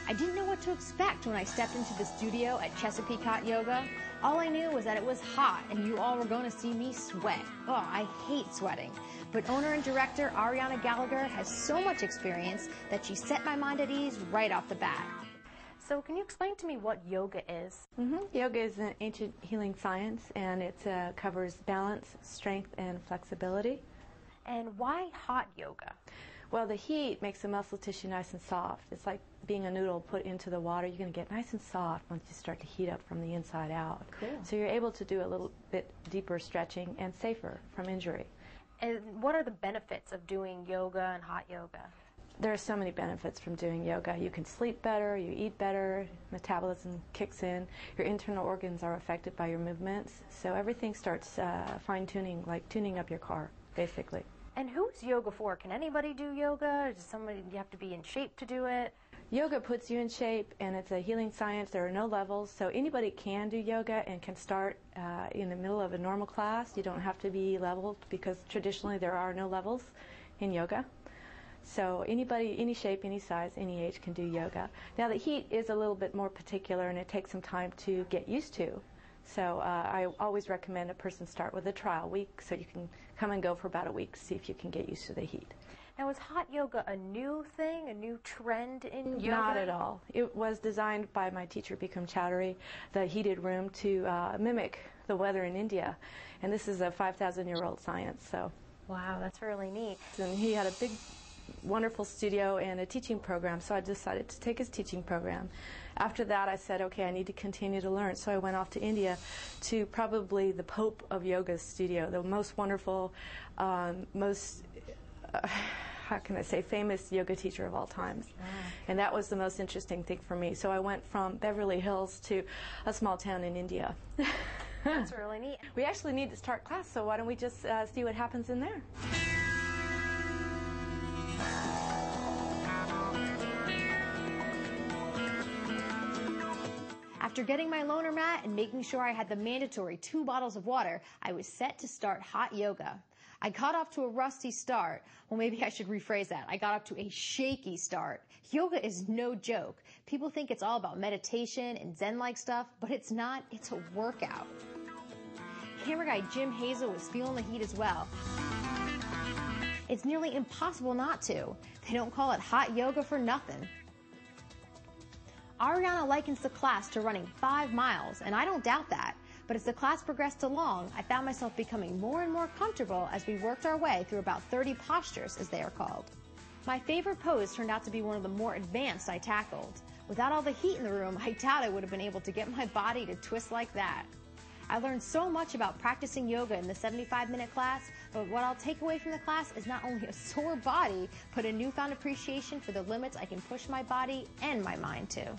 I didn't know what to expect when I stepped into the studio at Chesapeake Hot Yoga. All I knew was that it was hot and you all were going to see me sweat. Oh, I hate sweating. But owner and director Ariana Gallagher has so much experience that she set my mind at ease right off the bat. So can you explain to me what yoga is? Yoga is an ancient healing science, and it covers balance, strength, and flexibility. And why hot yoga? Well, the heat makes the muscle tissue nice and soft. It's like being a noodle put into the water. You're going to get nice and soft once you start to heat up from the inside out. Cool. So you're able to do a little bit deeper stretching and safer from injury. And what are the benefits of doing yoga and hot yoga? There are so many benefits from doing yoga. You can sleep better, you eat better, metabolism kicks in, your internal organs are affected by your movements, so everything starts fine-tuning, like tuning up your car, basically. And who's yoga for? Can anybody do yoga? Does somebody, you have to be in shape to do it? Yoga puts you in shape, and it's a healing science. There are no levels, so anybody can do yoga and can start in the middle of a normal class. You don't have to be leveled because traditionally there are no levels in yoga. So anybody, any shape, any size, any age can do yoga. Now the heat is a little bit more particular and it takes some time to get used to. So I always recommend a person start with a trial week so you can come and go for about a week to see if you can get used to the heat. Now is hot yoga a new thing, a new trend in yoga? Not at all. It was designed by my teacher, Bikram Chowdhury, the heated room, to mimic the weather in India. And this is a 5,000-year-old science. So. Wow, that's really neat. And he had a big wonderful studio and a teaching program, so I decided to take his teaching program. After that, I said, okay, I need to continue to learn, so I went off to India to probably the Pope of Yoga's studio, the most wonderful, most, how can I say, famous yoga teacher of all times. And that was the most interesting thing for me. So I went from Beverly Hills to a small town in India. That's really neat. We actually need to start class, so why don't we just see what happens in there? After getting my loaner mat and making sure I had the mandatory 2 bottles of water, I was set to start hot yoga. I got off to a rusty start. Well, maybe I should rephrase that. I got off to a shaky start. Yoga is no joke. People think it's all about meditation and Zen-like stuff, but it's not. It's a workout. Camera guy Jim Hazel was feeling the heat as well. It's nearly impossible not to. They don't call it hot yoga for nothing. Ariana likens the class to running 5 miles, and I don't doubt that. But as the class progressed along, I found myself becoming more and more comfortable as we worked our way through about 30 postures, as they are called. My favorite pose turned out to be one of the more advanced I tackled. Without all the heat in the room, I doubt I would have been able to get my body to twist like that. I learned so much about practicing yoga in the 75-minute class, but what I'll take away from the class is not only a sore body, but a newfound appreciation for the limits I can push my body and my mind to.